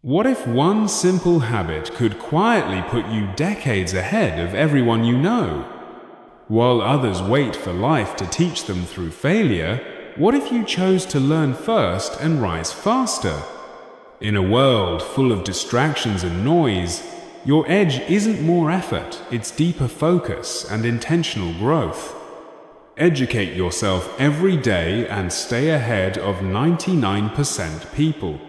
What if one simple habit could quietly put you decades ahead of everyone you know? While others wait for life to teach them through failure, what if you chose to learn first and rise faster? In a world full of distractions and noise, your edge isn't more effort, it's deeper focus and intentional growth. Educate yourself every day and stay ahead of 99% people.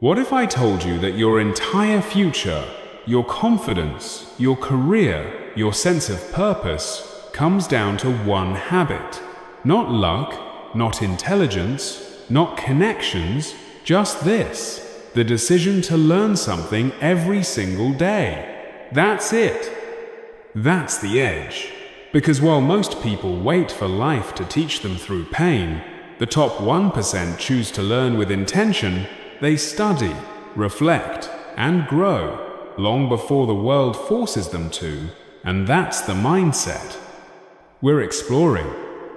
What if I told you that your entire future, your confidence, your career, your sense of purpose comes down to one habit? Not luck, not intelligence, not connections, just this: the decision to learn something every single day. That's it. That's the edge. Because while most people wait for life to teach them through pain, the top 1% choose to learn with intention. They study, reflect, and grow long before the world forces them to, and that's the mindset we're exploring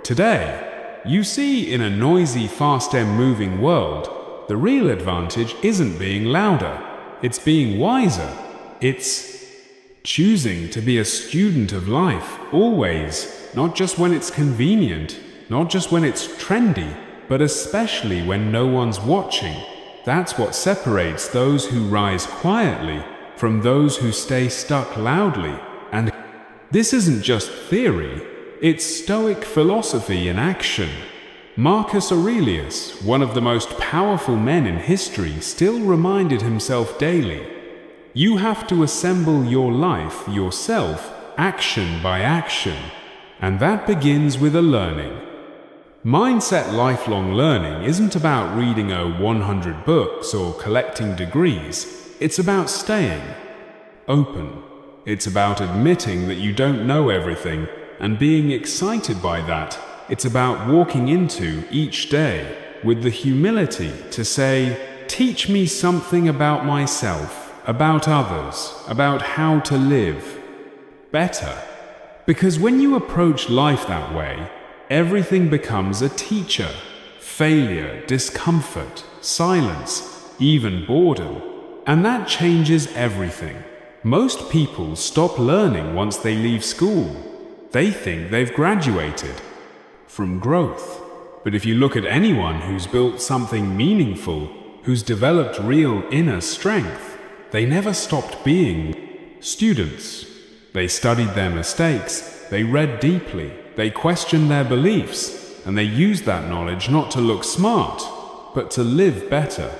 today. You see, in a noisy, fast and moving world, the real advantage isn't being louder, it's being wiser. It's choosing to be a student of life, always, not just when it's convenient, not just when it's trendy, but especially when no one's watching. That's what separates those who rise quietly from those who stay stuck loudly. And this isn't just theory, it's Stoic philosophy in action. Marcus Aurelius, one of the most powerful men in history, still reminded himself daily, you have to assemble your life yourself, action by action, and that begins with a learning. Mindset lifelong learning isn't about reading 100 books or collecting degrees. It's about staying open. It's about admitting that you don't know everything and being excited by that. It's about walking into each day with the humility to say, teach me something about myself, about others, about how to live better. Because when you approach life that way, everything becomes a teacher. Failure, discomfort, silence, even boredom. And that changes everything. Most people stop learning once they leave school. They think they've graduated from growth. But if you look at anyone who's built something meaningful, who's developed real inner strength, they never stopped being students. They studied their mistakes, they read deeply, they questioned their beliefs, and they used that knowledge not to look smart, but to live better.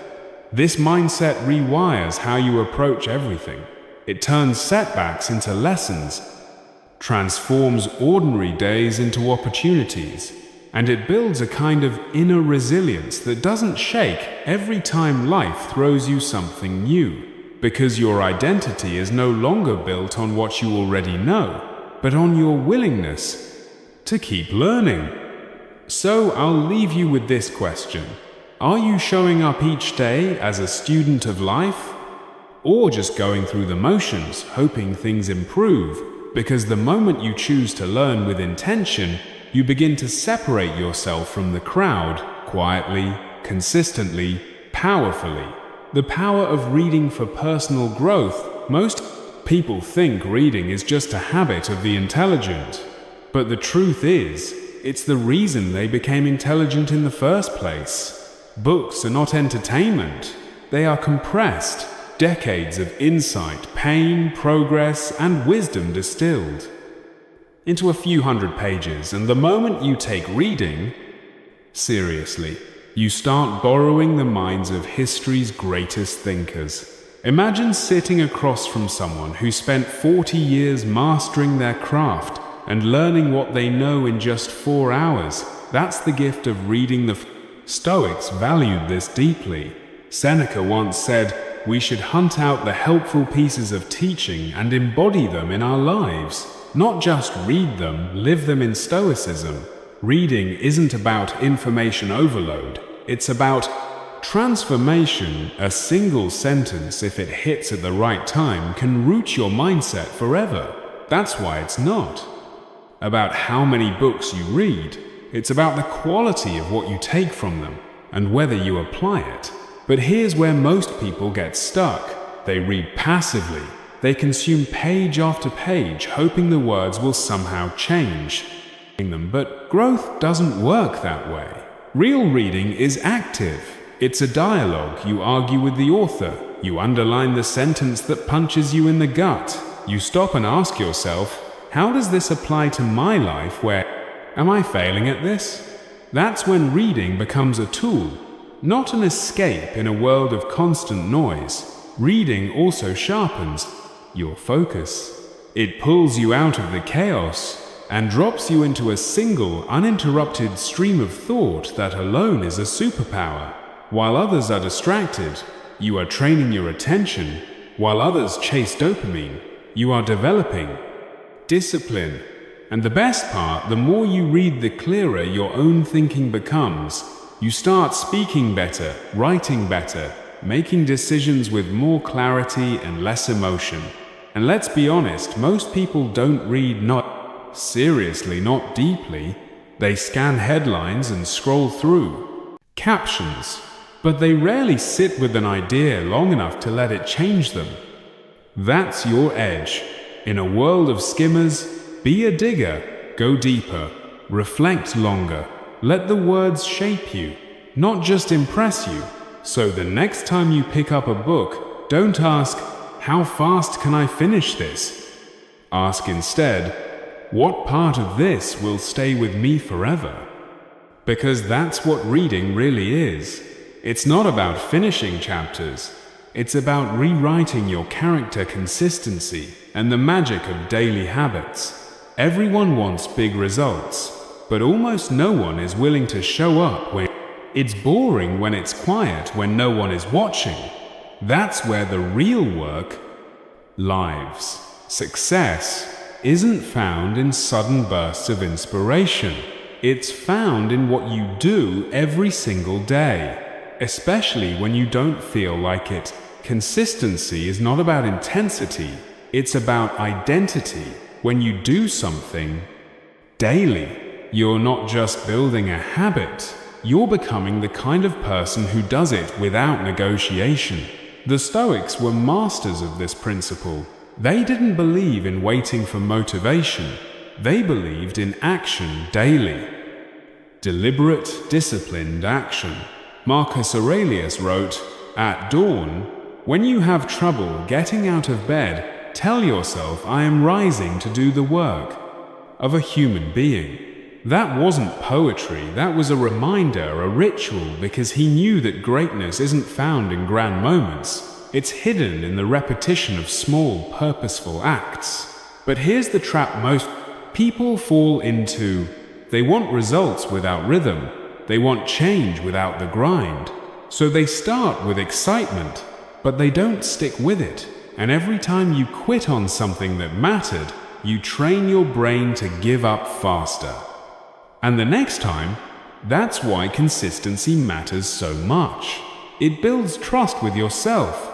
This mindset rewires how you approach everything. It turns setbacks into lessons, transforms ordinary days into opportunities, and it builds a kind of inner resilience that doesn't shake every time life throws you something new, because your identity is no longer built on what you already know, but on your willingness to keep learning. So I'll leave you with this question. Are you showing up each day as a student of life? Or just going through the motions, hoping things improve? Because the moment you choose to learn with intention, you begin to separate yourself from the crowd, quietly, consistently, powerfully. The power of reading for personal growth. Most people think reading is just a habit of the intelligent. But the truth is, it's the reason they became intelligent in the first place. Books are not entertainment. They are compressed, decades of insight, pain, progress, and wisdom distilled into a few hundred pages. And the moment you take reading seriously, you start borrowing the minds of history's greatest thinkers. Imagine sitting across from someone who spent 40 years mastering their craft and learning what they know in just 4 hours. That's the gift of reading. The Stoics valued this deeply. Seneca once said, we should hunt out the helpful pieces of teaching and embody them in our lives. Not just read them, live them in Stoicism. Reading isn't about information overload. It's about transformation. A single sentence, if it hits at the right time, can root your mindset forever. That's why it's not about how many books you read. It's about the quality of what you take from them and whether you apply it. But here's where most people get stuck. They read passively. They consume page after page, hoping the words will somehow change them. But growth doesn't work that way. Real reading is active. It's a dialogue. You argue with the author. You underline the sentence that punches you in the gut. You stop and ask yourself, how does this apply to my life? Where am I failing at this? That's when reading becomes a tool, not an escape in a world of constant noise. Reading also sharpens your focus. It pulls you out of the chaos and drops you into a single, uninterrupted stream of thought that alone is a superpower. While others are distracted, you are training your attention. While others chase dopamine, you are developing discipline. And the best part, the more you read, the clearer your own thinking becomes. You start speaking better, writing better, making decisions with more clarity and less emotion. And let's be honest, most people don't read not seriously, not deeply. They scan headlines and scroll through captions, but they rarely sit with an idea long enough to let it change them. That's your edge. In a world of skimmers, be a digger, go deeper, reflect longer, let the words shape you, not just impress you. So the next time you pick up a book, don't ask, how fast can I finish this? Ask instead, what part of this will stay with me forever? Because that's what reading really is. It's not about finishing chapters. It's about rewriting your character, consistency, and the magic of daily habits. Everyone wants big results, but almost no one is willing to show up when it's boring, when it's quiet, when no one is watching. That's where the real work lives. Success isn't found in sudden bursts of inspiration. It's found in what you do every single day, especially when you don't feel like it. Consistency is not about intensity, it's about identity. When you do something daily, you're not just building a habit, you're becoming the kind of person who does it without negotiation. The Stoics were masters of this principle. They didn't believe in waiting for motivation. They believed in action daily. Deliberate, disciplined action. Marcus Aurelius wrote, "At dawn, when you have trouble getting out of bed, tell yourself, I am rising to do the work of a human being." That wasn't poetry, that was a reminder, a ritual, because he knew that greatness isn't found in grand moments. It's hidden in the repetition of small, purposeful acts. But here's the trap most people fall into. They want results without rhythm. They want change without the grind. So they start with excitement, but they don't stick with it. And every time you quit on something that mattered, you train your brain to give up faster. And the next time, that's why consistency matters so much. It builds trust with yourself.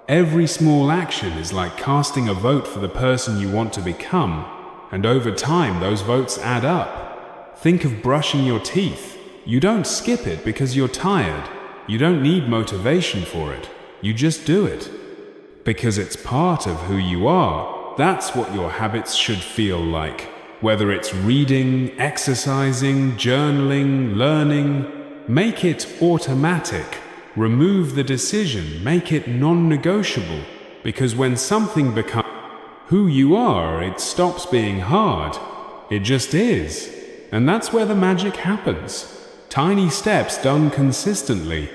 Every small action is like casting a vote for the person you want to become, and over time those votes add up. Think of brushing your teeth. You don't skip it because you're tired. You don't need motivation for it. You just do it. Because it's part of who you are. That's what your habits should feel like. Whether it's reading, exercising, journaling, learning, make it automatic. Remove the decision, make it non-negotiable. Because when something becomes who you are, it stops being hard. It just is. And that's where the magic happens. Tiny steps done consistently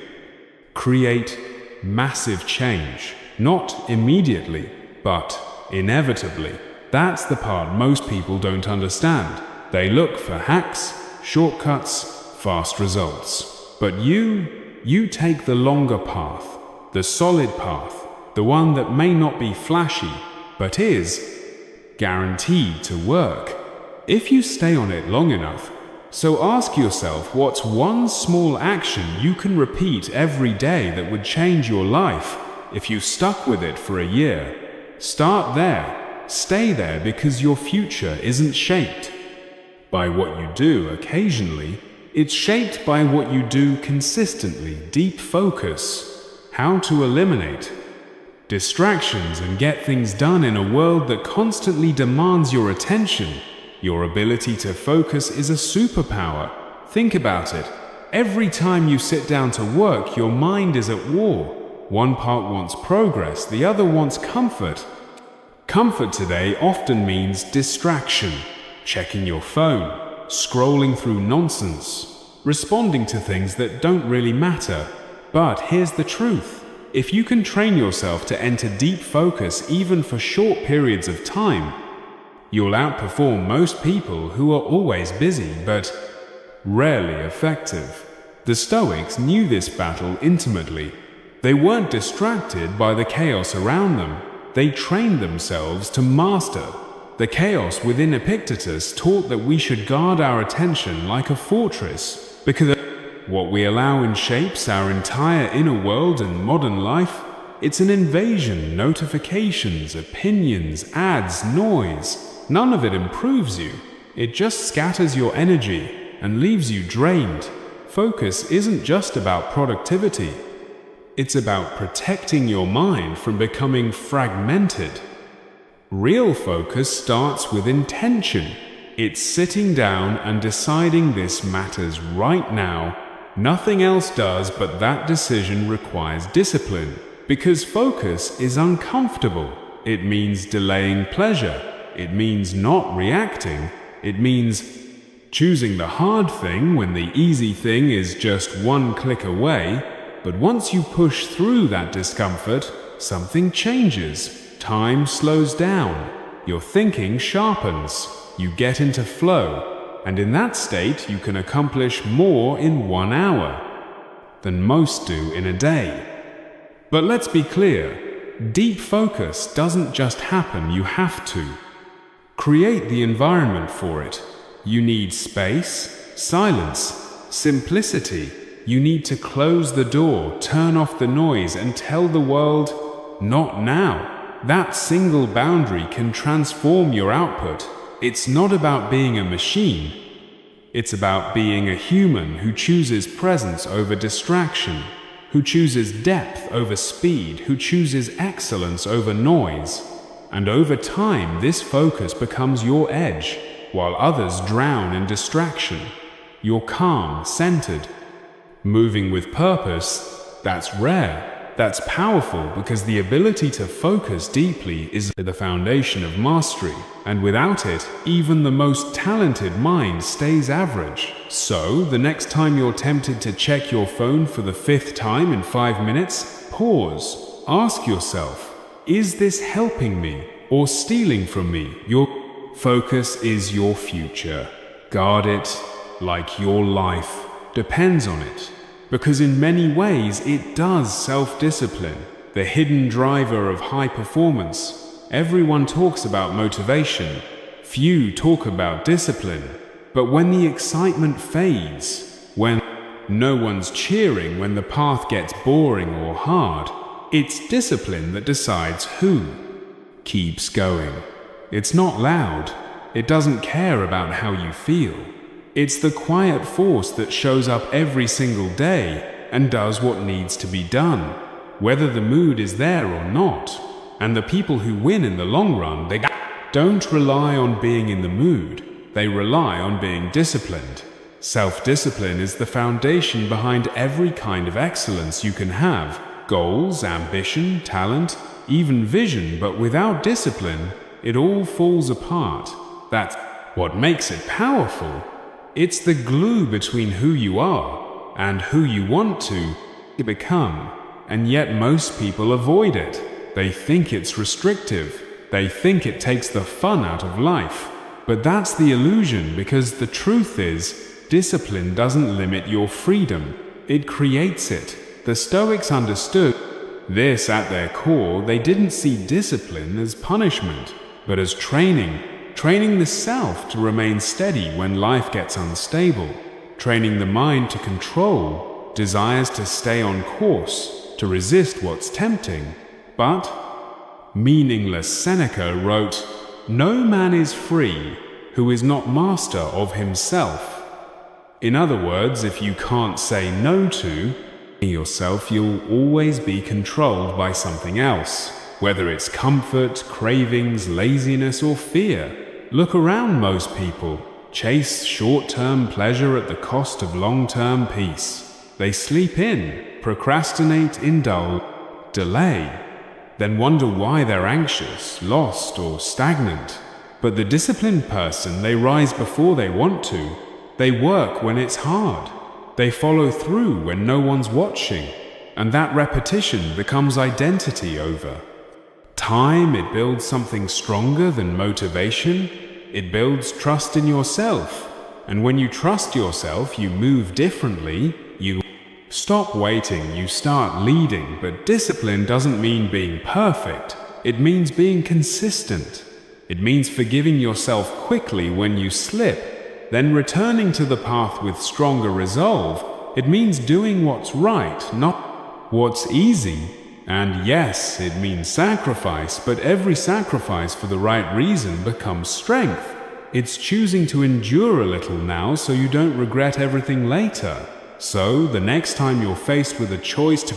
create massive change. Not immediately, but inevitably. That's the part most people don't understand. They look for hacks, shortcuts, fast results. But you take the longer path, the solid path, the one that may not be flashy, but is guaranteed to work, if you stay on it long enough. So ask yourself, what's one small action you can repeat every day that would change your life if you stuck with it for a year? Start there. Stay there, because your future isn't shaped by what you do occasionally. It's shaped by what you do consistently, deep focus, how to eliminate distractions and get things done in a world that constantly demands your attention. Your ability to focus is a superpower. Think about it. Every time you sit down to work, your mind is at war. One part wants progress, the other wants comfort. Comfort today often means distraction, checking your phone, scrolling through nonsense, responding to things that don't really matter. But here's the truth. If you can train yourself to enter deep focus even for short periods of time, you'll outperform most people who are always busy but rarely effective. The Stoics knew this battle intimately. They weren't distracted by the chaos around them. They trained themselves to master. The chaos within Epictetus taught that we should guard our attention like a fortress, because what we allow in shapes our entire inner world and modern life. It's an invasion, notifications, opinions, ads, noise. None of it improves you. It just scatters your energy and leaves you drained. Focus isn't just about productivity. It's about protecting your mind from becoming fragmented. Real focus starts with intention. It's sitting down and deciding this matters right now. Nothing else does, but that decision requires discipline. Because focus is uncomfortable. It means delaying pleasure. It means not reacting. It means choosing the hard thing when the easy thing is just one click away. But once you push through that discomfort, something changes. Time slows down. Your thinking sharpens. You get into flow. And in that state, you can accomplish more in 1 hour than most do in a day. But let's be clear, deep focus doesn't just happen, you have to create the environment for it. You need space, silence, simplicity. You need to close the door, turn off the noise, and tell the world, not now. That single boundary can transform your output. It's not about being a machine. It's about being a human who chooses presence over distraction, who chooses depth over speed, who chooses excellence over noise. And over time, this focus becomes your edge, while others drown in distraction. You're calm, centered, moving with purpose. That's rare. That's powerful, because the ability to focus deeply is the foundation of mastery, and without it, even the most talented mind stays average. So, the next time you're tempted to check your phone for the 5th time in 5 minutes, pause. Ask yourself, is this helping me or stealing from me? Your focus is your future. Guard it like your life depends on it. Because in many ways, it does self-discipline, the hidden driver of high performance. Everyone talks about motivation. Few talk about discipline. But when the excitement fades, when no one's cheering, when the path gets boring or hard, it's discipline that decides who keeps going. It's not loud. It doesn't care about how you feel. It's the quiet force that shows up every single day and does what needs to be done, whether the mood is there or not. And the people who win in the long run, they don't rely on being in the mood. They rely on being disciplined. Self-discipline is the foundation behind every kind of excellence you can have. Goals, ambition, talent, even vision, but without discipline, it all falls apart. That's what makes it powerful. It's the glue between who you are and who you want to become. And yet most people avoid it. They think it's restrictive. They think it takes the fun out of life. But that's the illusion, because the truth is, discipline doesn't limit your freedom. It creates it. The Stoics understood this at their core. They didn't see discipline as punishment, but as training. Training the self to remain steady when life gets unstable. Training the mind to control desires, to stay on course, to resist what's tempting. But meaningless Seneca wrote, "No man is free who is not master of himself." In other words, if you can't say no to yourself, you'll always be controlled by something else, whether it's comfort, cravings, laziness, or fear. Look around. Most people chase short-term pleasure at the cost of long-term peace. They sleep in, procrastinate, indulge, delay, then wonder why they're anxious, lost, or stagnant. But the disciplined person, they rise before they want to. They work when it's hard. They follow through when no one's watching. And that repetition becomes identity over time. It builds something stronger than motivation. It builds trust in yourself. And when you trust yourself, you move differently. You stop waiting, you start leading. But discipline doesn't mean being perfect. It means being consistent. It means forgiving yourself quickly when you slip, then returning to the path with stronger resolve. It means doing what's right, not what's easy. And yes, it means sacrifice, but every sacrifice for the right reason becomes strength. It's choosing to endure a little now so you don't regret everything later. So, the next time you're faced with a choice to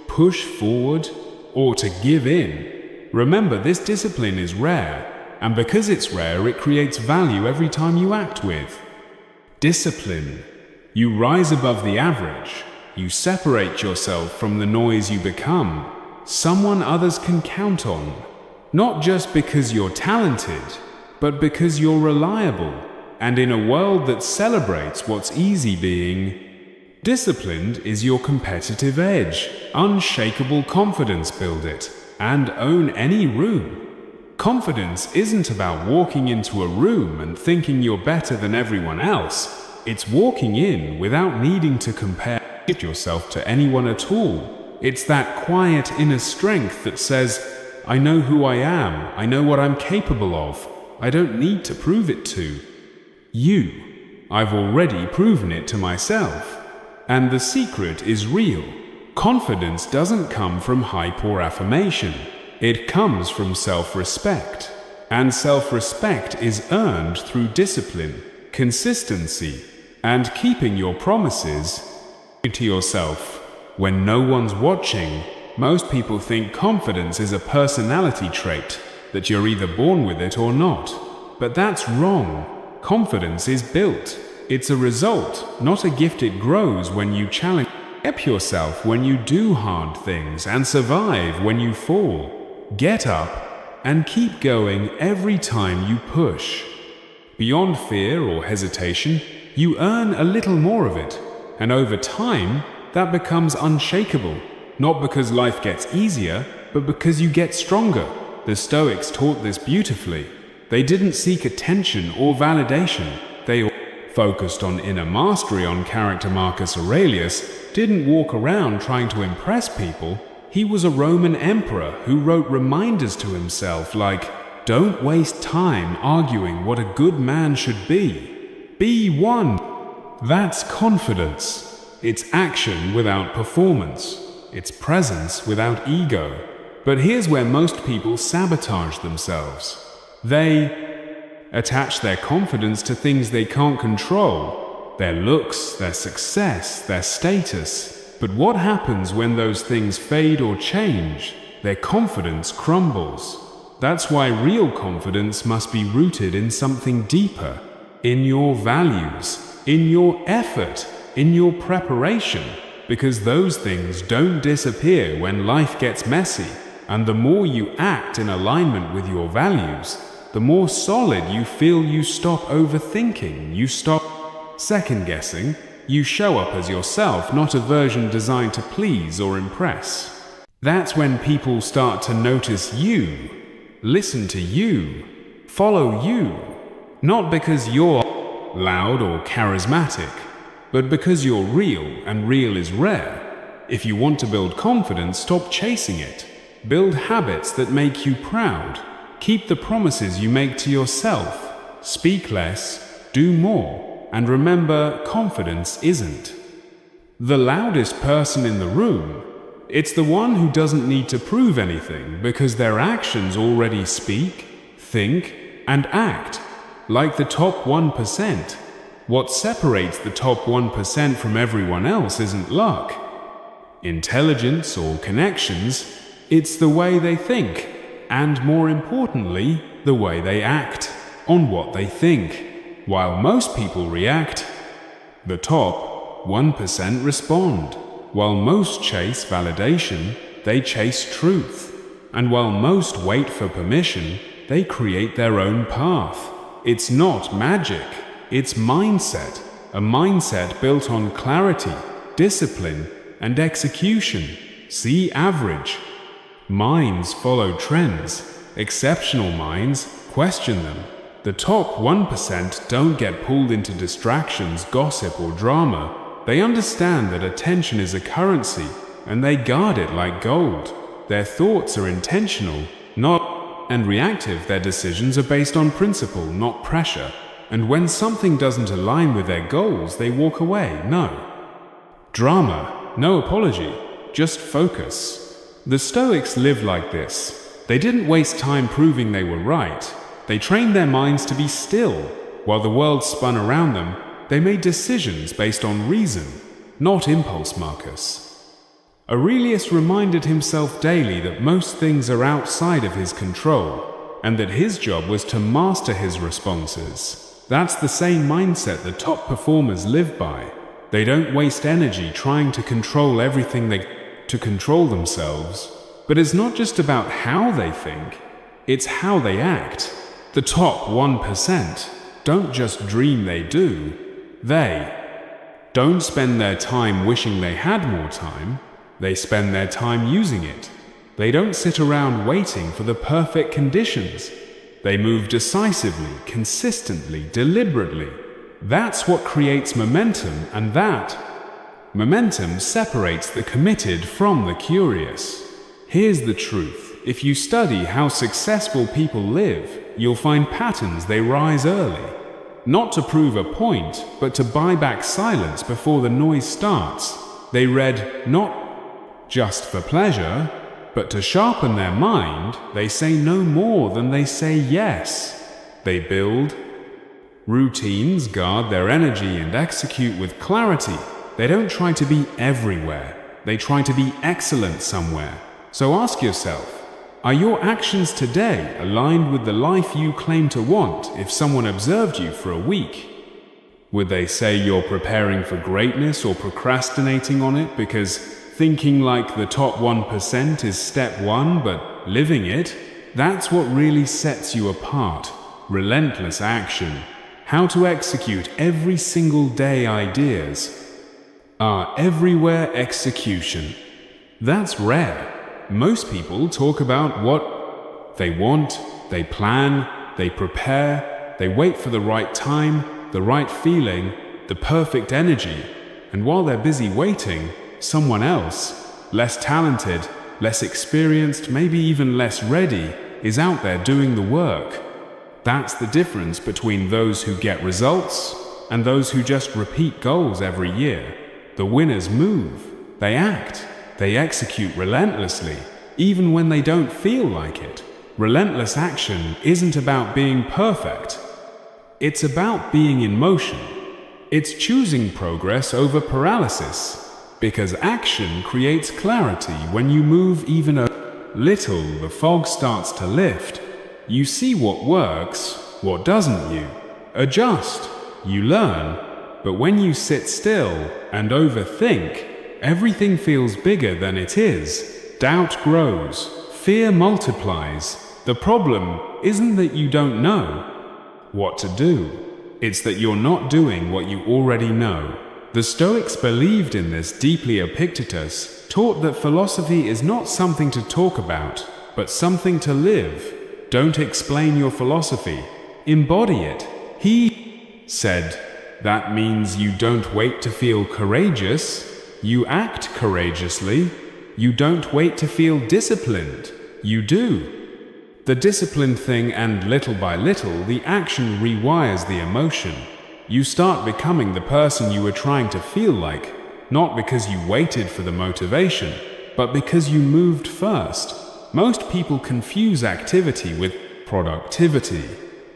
push forward or to give in, remember this discipline is rare, and because it's rare, it creates value every time you act with discipline. You rise above the average. You separate yourself from the noise you become. Someone others can count on, not just because you're talented, but because you're reliable. And in a world that celebrates what's easy, being disciplined is your competitive edge. Unshakable confidence. Build it and own any room. Confidence isn't about walking into a room and thinking you're better than everyone else. It's walking in without needing to compare yourself to anyone at all. It's that quiet inner strength that says, I know who I am, I know what I'm capable of, I don't need to prove it to you. I've already proven it to myself. And the secret is real. Confidence doesn't come from hype or affirmation. It comes from self-respect. And self-respect is earned through discipline, consistency, and keeping your promises to yourself. When no one's watching, most people think confidence is a personality trait, that you're either born with it or not. But that's wrong. Confidence is built. It's a result, not a gift. It grows when you challenge yourself, when you do hard things, and survive when you fall. Get up and keep going every time you push. Beyond fear or hesitation, you earn a little more of it. And over time, that becomes unshakable, not because life gets easier, but because you get stronger. The Stoics taught this beautifully. They didn't seek attention or validation. They focused on inner mastery, on character. Marcus Aurelius didn't walk around trying to impress people. He was a Roman emperor who wrote reminders to himself like, don't waste time arguing what a good man should be. Be one. That's confidence. It's action without performance. It's presence without ego. But here's where most people sabotage themselves. They attach their confidence to things they can't control. Their looks, their success, their status. But what happens when those things fade or change? Their confidence crumbles. That's why real confidence must be rooted in something deeper. In your values, in your effort, in your preparation, because those things don't disappear when life gets messy. And the more you act in alignment with your values, the more solid you feel. You stop overthinking, you stop second-guessing, you show up as yourself, not a version designed to please or impress. That's when people start to notice you, listen to you, follow you, not because you're loud or charismatic, but because you're real, and real is rare. If you want to build confidence, stop chasing it. Build habits that make you proud. Keep the promises you make to yourself. Speak less, do more. And remember, confidence isn't the loudest person in the room. It's the one who doesn't need to prove anything because their actions already speak, think, and act like the top 1%. What separates the top 1% from everyone else isn't luck, intelligence, or connections. It's the way they think, and more importantly, the way they act on what they think. While most people react, the top 1% respond. While most chase validation, they chase truth. And while most wait for permission, they create their own path. It's not magic, it's mindset. A mindset built on clarity, discipline, and execution. See average minds follow trends. Exceptional minds question them. The top 1% don't get pulled into distractions, gossip, or drama. They understand that attention is a currency, and they guard it like gold. Their thoughts are intentional, and reactive. Their decisions are based on principle, not pressure. And when something doesn't align with their goals, they walk away. No drama, no apology, just focus. The Stoics lived like this. They didn't waste time proving they were right. They trained their minds to be still. While the world spun around them, they made decisions based on reason, not impulse. Marcus Aurelius reminded himself daily that most things are outside of his control, and that his job was to master his responses. That's the same mindset the top performers live by. They don't waste energy trying to control everything to control themselves. But it's not just about how they think, it's how they act. The top 1% don't just dream, they do. They don't spend their time wishing they had more time. They spend their time using it. They don't sit around waiting for the perfect conditions. They move decisively, consistently, deliberately. That's what creates momentum, and that momentum separates the committed from the curious. Here's the truth. If you study how successful people live, you'll find patterns. They rise early, not to prove a point, but to buy back silence before the noise starts. They read not just for pleasure, but to sharpen their mind. They say no more than they say yes. They build routines, guard their energy, and execute with clarity. They don't try to be everywhere. They try to be excellent somewhere. So ask yourself, are your actions today aligned with the life you claim to want? If someone observed you for a week, would they say you're preparing for greatness or procrastinating on it? Because thinking like the top 1% is step one, but living it, that's what really sets you apart. Relentless action. How to execute every single day. Ideas are everywhere. Execution, that's rare. Most people talk about what they want, they plan, they prepare, they wait for the right time, the right feeling, the perfect energy. And while they're busy waiting, someone else, less talented, less experienced, maybe even less ready, is out there doing the work. That's the difference between those who get results and those who just repeat goals every year. The winners move, they act, they execute relentlessly, even when they don't feel like it. Relentless action isn't about being perfect. It's about being in motion. It's choosing progress over paralysis. Because action creates clarity. When you move even a little, the fog starts to lift. You see what works, what doesn't. You adjust, you learn. But when you sit still and overthink, everything feels bigger than it is. Doubt grows, fear multiplies. The problem isn't that you don't know what to do. It's that you're not doing what you already know. The Stoics believed in this deeply. Epictetus taught that philosophy is not something to talk about, but something to live. Don't explain your philosophy, embody it. He said, that means you don't wait to feel courageous, you act courageously. You don't wait to feel disciplined, you do the disciplined thing, and little by little the action rewires the emotion. You start becoming the person you were trying to feel like, not because you waited for the motivation, but because you moved first. Most people confuse activity with productivity.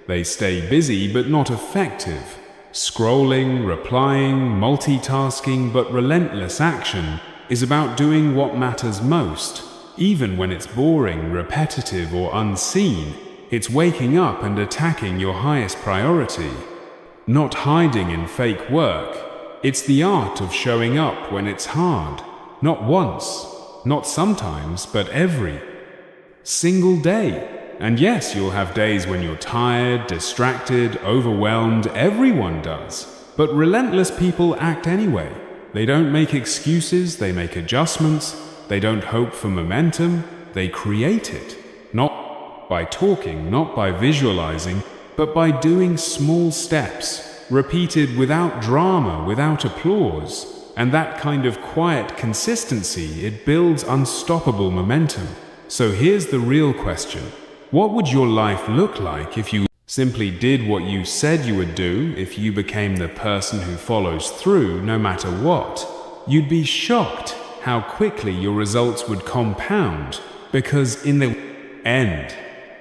They stay busy but not effective. Scrolling, replying, multitasking, but relentless action is about doing what matters most. Even when it's boring, repetitive, or unseen, it's waking up and attacking your highest priority. Not hiding in fake work. It's the art of showing up when it's hard. Not once, not sometimes, but every single day. And yes, you'll have days when you're tired, distracted, overwhelmed. Everyone does. But relentless people act anyway. They don't make excuses, they make adjustments. They don't hope for momentum, they create it. Not by talking, not by visualizing, but by doing small steps, repeated without drama, without applause. And that kind of quiet consistency, it builds unstoppable momentum. So here's the real question. What would your life look like if you simply did what you said you would do, if you became the person who follows through no matter what? You'd be shocked how quickly your results would compound, because in the end,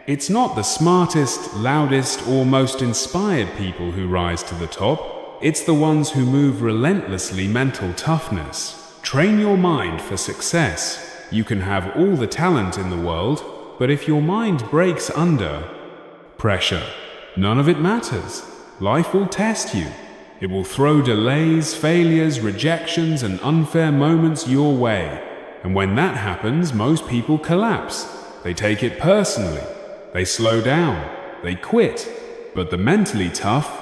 it's not the smartest, loudest, or most inspired people who rise to the top. It's the ones who move relentlessly. Mental toughness. Train your mind for success. You can have all the talent in the world, but if your mind breaks under pressure, none of it matters. Life will test you. It will throw delays, failures, rejections, and unfair moments your way. And when that happens, most people collapse. They take it personally. They slow down. They quit. But the mentally tough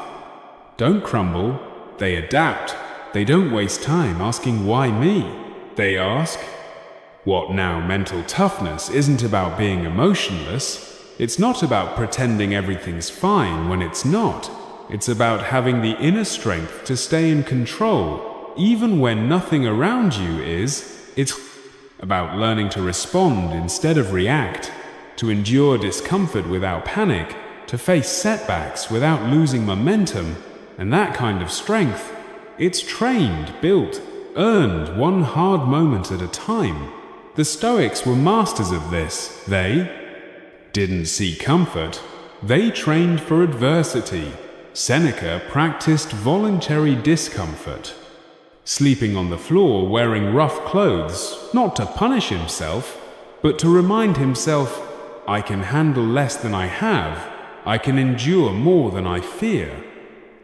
don't crumble. They adapt. They don't waste time asking why me. They ask, what now? Mental toughness isn't about being emotionless. It's not about pretending everything's fine when it's not. It's about having the inner strength to stay in control, even when nothing around you is. It's about learning to respond instead of react, to endure discomfort without panic, to face setbacks without losing momentum. And that kind of strength, it's trained, built, earned one hard moment at a time. The Stoics were masters of this. They didn't seek comfort. They trained for adversity. Seneca practiced voluntary discomfort, sleeping on the floor, wearing rough clothes, not to punish himself, but to remind himself, I can handle less than I have. I can endure more than I fear.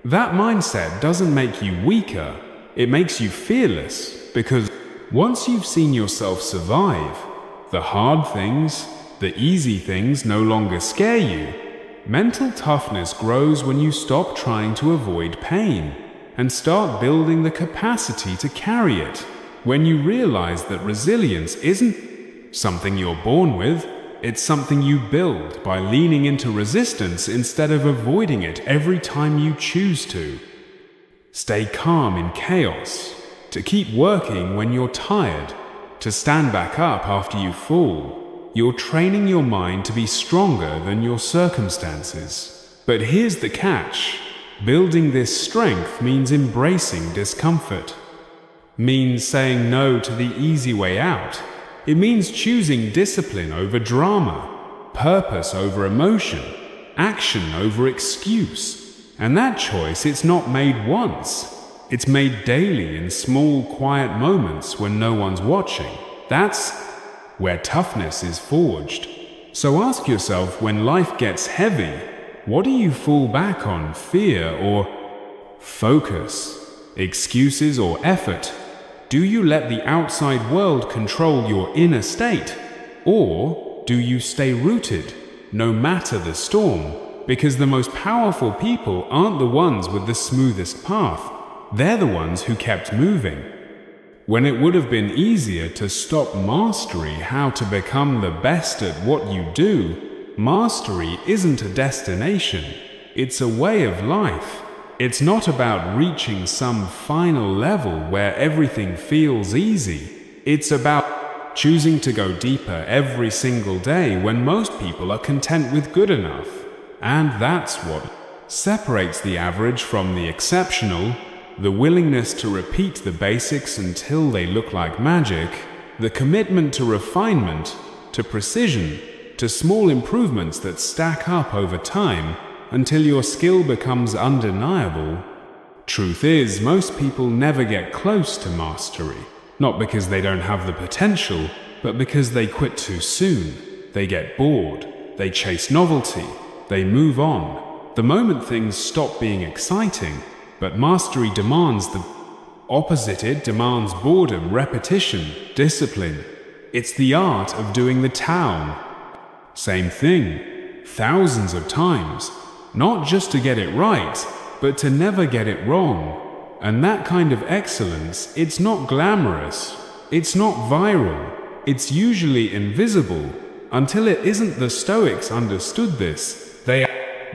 That mindset doesn't make you weaker. It makes you fearless, because once you've seen yourself survive, the hard things, the easy things no longer scare you. Mental toughness grows when you stop trying to avoid pain and start building the capacity to carry it. When you realize that resilience isn't something you're born with, it's something you build by leaning into resistance instead of avoiding it every time you choose to. Stay calm in chaos, to keep working when you're tired, to stand back up after you fall. You're training your mind to be stronger than your circumstances. But here's the catch. Building this strength means embracing discomfort. Means saying no to the easy way out. It means choosing discipline over drama, purpose over emotion, action over excuse. And that choice, it's not made once. It's made daily in small, quiet moments when no one's watching. That's where toughness is forged. So ask yourself, when life gets heavy, what do you fall back on? Fear or focus? Excuses or effort? Do you let the outside world control your inner state? Or do you stay rooted, no matter the storm? Because the most powerful people aren't the ones with the smoothest path. They're the ones who kept moving. When it would have been easier to stop mastery, how to become the best at what you do, mastery isn't a destination, it's a way of life. It's not about reaching some final level where everything feels easy. It's about choosing to go deeper every single day when most people are content with good enough. And that's what separates the average from the exceptional. The willingness to repeat the basics until they look like magic, the commitment to refinement, to precision, to small improvements that stack up over time until your skill becomes undeniable. Truth is, most people never get close to mastery, not because they don't have the potential, but because they quit too soon. They get bored, they chase novelty, they move on, the moment things stop being exciting. But mastery demands the opposite. It demands boredom, repetition, discipline. It's the art of doing the town. Same thing, thousands of times, not just to get it right, but to never get it wrong. And that kind of excellence, it's not glamorous, it's not viral, it's usually invisible. Until it isn't. The Stoics understood this. They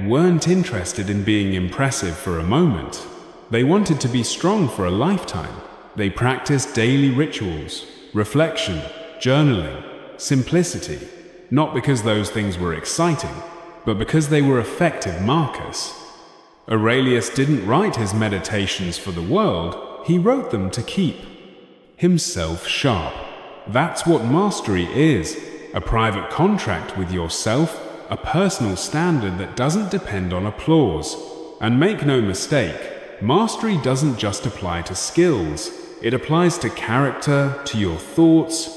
weren't interested in being impressive for a moment. They wanted to be strong for a lifetime. They practiced daily rituals, reflection, journaling, simplicity, not because those things were exciting, but because they were effective markers. Aurelius didn't write his meditations for the world, he wrote them to keep himself sharp. That's what mastery is, a private contract with yourself, a personal standard that doesn't depend on applause. And make no mistake, mastery doesn't just apply to skills, it applies to character, to your thoughts,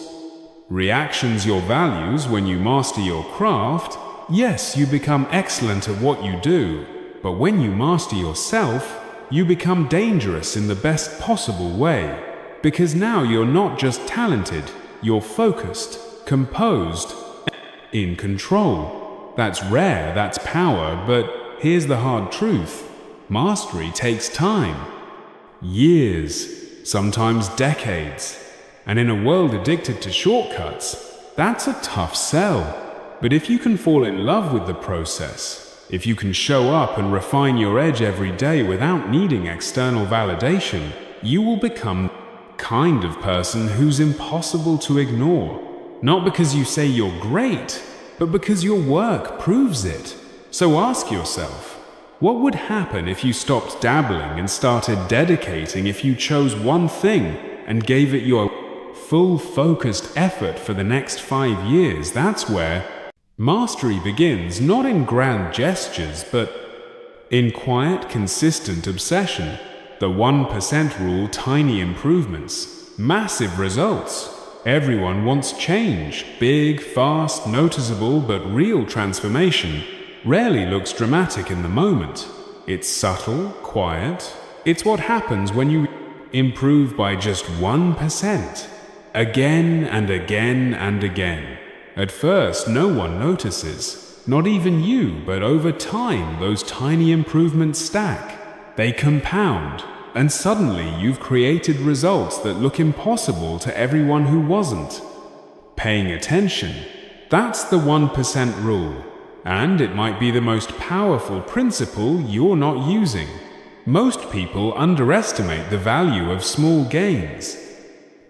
reactions, your values. When you master your craft, yes, you become excellent at what you do. But when you master yourself, you become dangerous in the best possible way. Because now you're not just talented, you're focused, composed, in control. That's rare, that's power, but here's the hard truth. Mastery takes time. Years, sometimes decades. And in a world addicted to shortcuts, that's a tough sell. But if you can fall in love with the process, if you can show up and refine your edge every day without needing external validation, you will become the kind of person who's impossible to ignore. Not because you say you're great, but because your work proves it. So ask yourself, what would happen if you stopped dabbling and started dedicating? If you chose one thing and gave it your full focused effort for the next 5 years? That's where mastery begins, not in grand gestures, but in quiet, consistent obsession. The 1% rule, tiny improvements, massive results. Everyone wants change, big, fast, noticeable, but real transformation rarely looks dramatic in the moment. It's subtle, quiet. It's what happens when you improve by just 1%. Again and again and again. At first, no one notices, not even you, but over time, those tiny improvements stack. They compound, and suddenly you've created results that look impossible to everyone who wasn't paying attention. That's the 1% rule, and it might be the most powerful principle you're not using. Most people underestimate the value of small gains.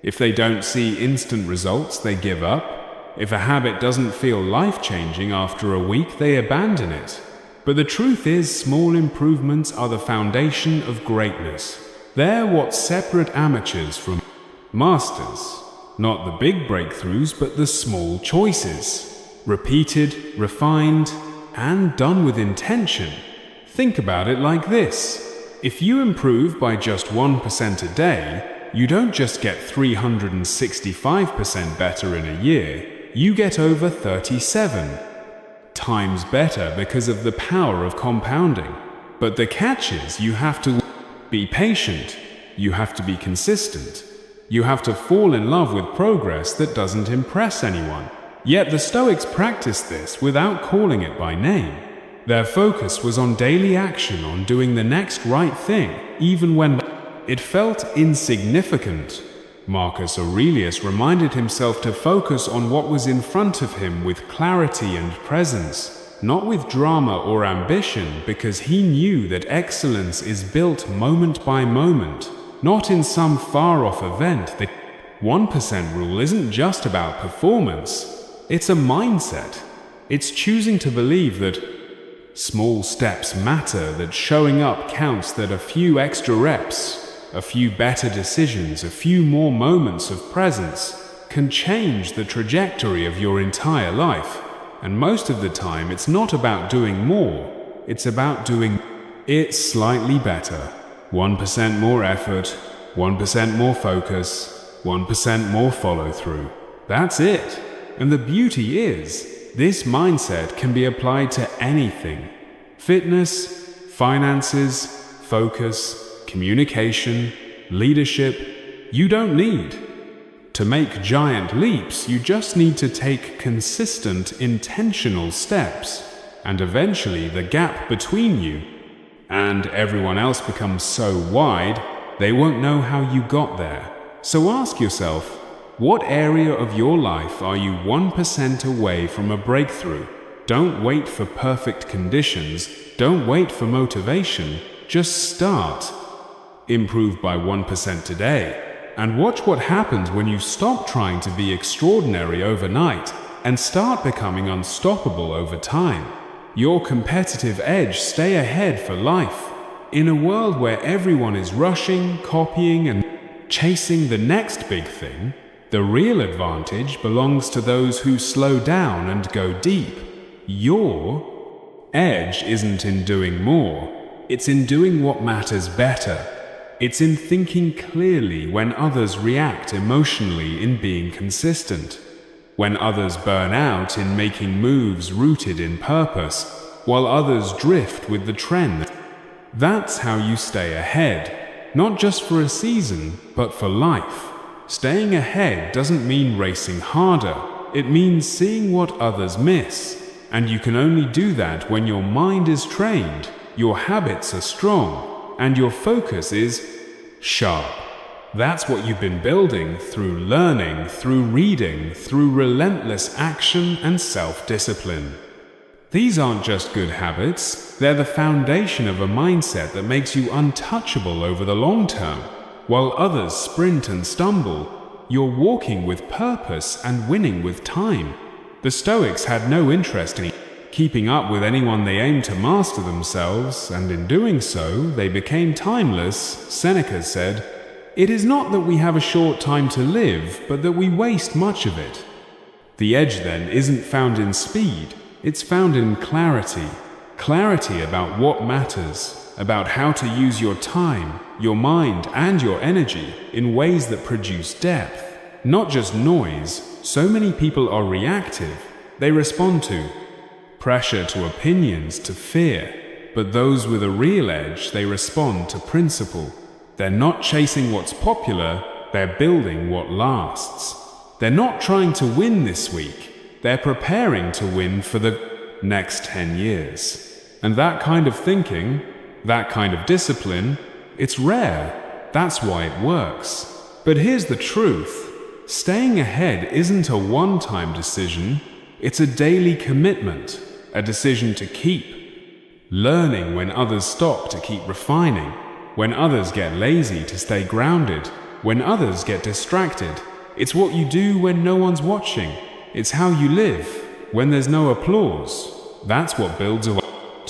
If they don't see instant results, they give up. If a habit doesn't feel life-changing after a week, they abandon it. But the truth is, small improvements are the foundation of greatness. They're what separate amateurs from masters. Not the big breakthroughs, but the small choices. Repeated, refined, and done with intention. Think about it like this. If you improve by just 1% a day, you don't just get 365% better in a year, you get over 37 times better because of the power of compounding. But the catch is, you have to be patient, you have to be consistent, you have to fall in love with progress that doesn't impress anyone. Yet the Stoics practiced this without calling it by name. Their focus was on daily action, on doing the next right thing, even when it felt insignificant. Marcus Aurelius reminded himself to focus on what was in front of him with clarity and presence, not with drama or ambition, because he knew that excellence is built moment by moment, not in some far-off event. The 1% rule isn't just about performance, it's a mindset. It's choosing to believe that small steps matter, that showing up counts, that a few extra reps, a few better decisions, a few more moments of presence can change the trajectory of your entire life. And most of the time, it's not about doing more, it's about doing it slightly better. 1% more effort, 1% more focus, 1% more follow-through. That's it. And the beauty is, this mindset can be applied to anything. Fitness, finances, focus, communication, leadership. You don't need to make giant leaps. You just need to take consistent, intentional steps. And eventually the gap between you and everyone else becomes so wide, they won't know how you got there. So ask yourself, what area of your life are you 1% away from a breakthrough? Don't wait for perfect conditions. Don't wait for motivation. Just start. Improve by 1% today. And watch what happens when you stop trying to be extraordinary overnight and start becoming unstoppable over time. Your competitive edge, stay ahead for life. In a world where everyone is rushing, copying, and chasing the next big thing, the real advantage belongs to those who slow down and go deep. Your edge isn't in doing more, it's in doing what matters better. It's in thinking clearly when others react emotionally, in being consistent. When others burn out, in making moves rooted in purpose, while others drift with the trend. That's how you stay ahead, not just for a season, but for life. Staying ahead doesn't mean racing harder, it means seeing what others miss. And you can only do that when your mind is trained, your habits are strong, and your focus is sharp. That's what you've been building through learning, through reading, through relentless action and self-discipline. These aren't just good habits, they're the foundation of a mindset that makes you untouchable over the long term. While others sprint and stumble, you're walking with purpose and winning with time. The Stoics had no interest in keeping up with anyone. They aimed to master themselves, and in doing so, they became timeless. Seneca said, "It is not that we have a short time to live, but that we waste much of it." The edge, then, isn't found in speed, it's found in clarity. Clarity about what matters, about how to use your time, your mind, and your energy in ways that produce depth, not just noise. So many people are reactive. They respond to pressure, to opinions, to fear. But those with a real edge, they respond to principle. They're not chasing what's popular, they're building what lasts. They're not trying to win this week, they're preparing to win for the next 10 years. And that kind of thinking, that kind of discipline, it's rare. That's why it works. But here's the truth. Staying ahead isn't a one-time decision, it's a daily commitment, a decision to keep learning when others stop, to keep refining, when others get lazy, to stay grounded, when others get distracted. It's what you do when no one's watching. It's how you live when there's no applause. That's what builds a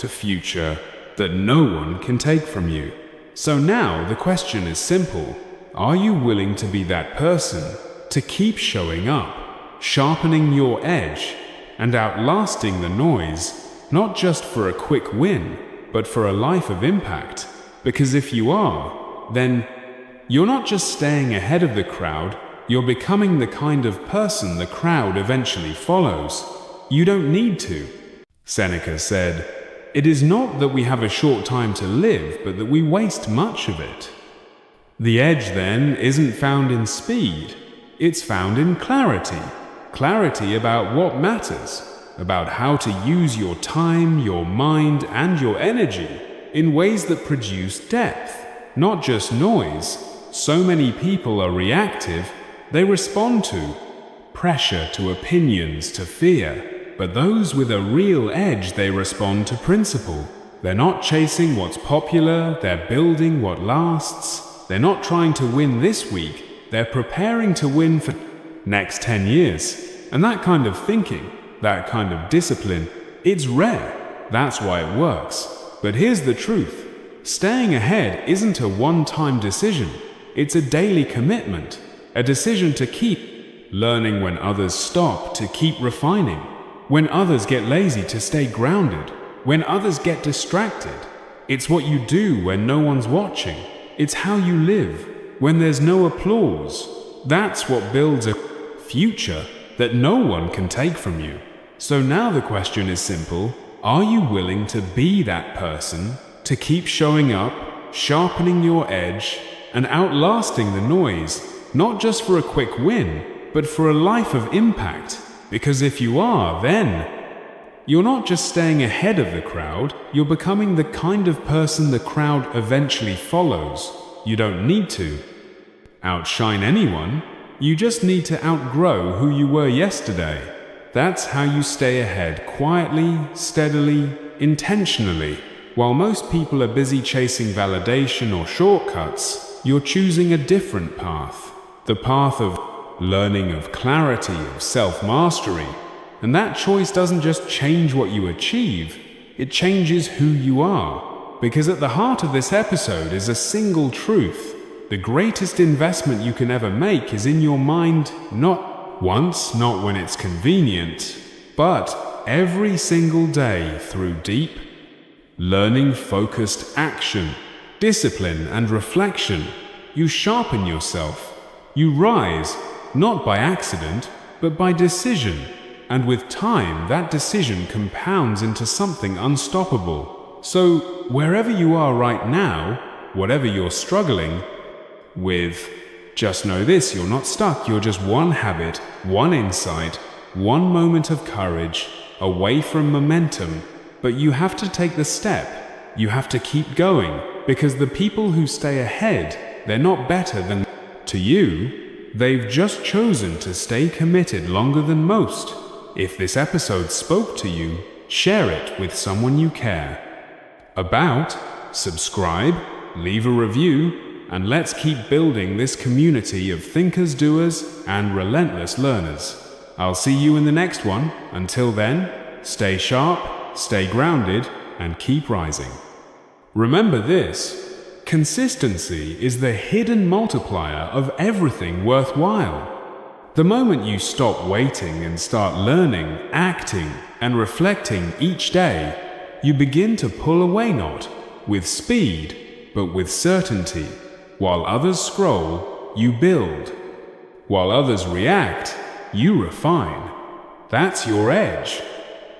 future that no one can take from you. So now the question is simple. Are you willing to be that person? To keep showing up, sharpening your edge, and outlasting the noise, not just for a quick win, but for a life of impact. Because if you are, then you're not just staying ahead of the crowd, you're becoming the kind of person the crowd eventually follows. You don't need to. Seneca said, "It is not that we have a short time to live, but that we waste much of it." The edge, then, isn't found in speed. It's found in clarity. Clarity about what matters, about how to use your time, your mind, and your energy in ways that produce depth, not just noise. So many people are reactive. They respond to pressure, to opinions, to fear. But those with a real edge, they respond to principle. They're not chasing what's popular, they're building what lasts. They're not trying to win this week, they're preparing to win for next 10 years. And that kind of thinking, that kind of discipline, it's rare. That's why it works. But here's the truth. Staying ahead isn't a one-time decision. It's a daily commitment, a decision to keep learning when others stop, to keep refining, when others get lazy, to stay grounded, when others get distracted. It's what you do when no one's watching. It's how you live when there's no applause. That's what builds a future that no one can take from you. So now the question is simple. Are you willing to be that person, to keep showing up, sharpening your edge, and outlasting the noise, not just for a quick win, but for a life of impact? Because if you are, then you're not just staying ahead of the crowd, you're becoming the kind of person the crowd eventually follows. You don't need to outshine anyone, you just need to outgrow who you were yesterday. That's how you stay ahead, quietly, steadily, intentionally. While most people are busy chasing validation or shortcuts, you're choosing a different path. The path of learning, of clarity, of self-mastery. And that choice doesn't just change what you achieve, it changes who you are. Because at the heart of this episode is a single truth. The greatest investment you can ever make is in your mind, not once, not when it's convenient, but every single day through deep, learning, focused action, discipline, and reflection. You sharpen yourself. You rise, not by accident, but by decision. And with time, that decision compounds into something unstoppable. So, wherever you are right now, whatever you're struggling with, just know this, you're not stuck, you're just one habit, one insight, one moment of courage, away from momentum. But you have to take the step, you have to keep going, because the people who stay ahead, they're not better than to you, they've just chosen to stay committed longer than most. If this episode spoke to you, share it with someone you care about, subscribe, leave a review, and let's keep building this community of thinkers, doers, and relentless learners. I'll see you in the next one. Until then, stay sharp, stay grounded, and keep rising. Remember this: consistency is the hidden multiplier of everything worthwhile. The moment you stop waiting and start learning, acting, and reflecting each day, you begin to pull away, not with speed, but with certainty. While others scroll, you build. While others react, you refine. That's your edge.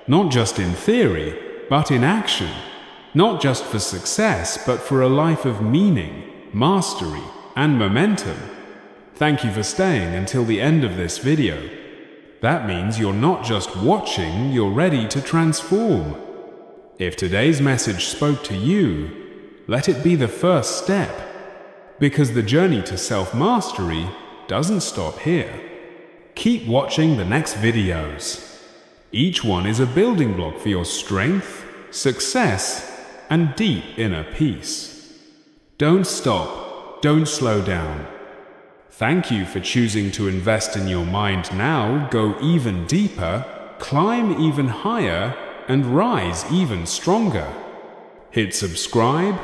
Not just in theory, but in action. Not just for success, but for a life of meaning, mastery, and momentum. Thank you for staying until the end of this video. That means you're not just watching, you're ready to transform. If today's message spoke to you, let it be the first step. Because the journey to self-mastery doesn't stop here. Keep watching the next videos. Each one is a building block for your strength, success, and deep inner peace. Don't stop. Don't slow down. Thank you for choosing to invest in your mind now. Go even deeper, climb even higher, and rise even stronger. Hit subscribe,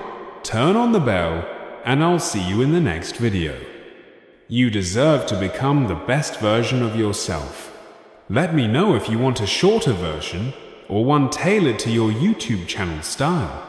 turn on the bell, and I'll see you in the next video. You deserve to become the best version of yourself. Let me know if you want a shorter version or one tailored to your YouTube channel style.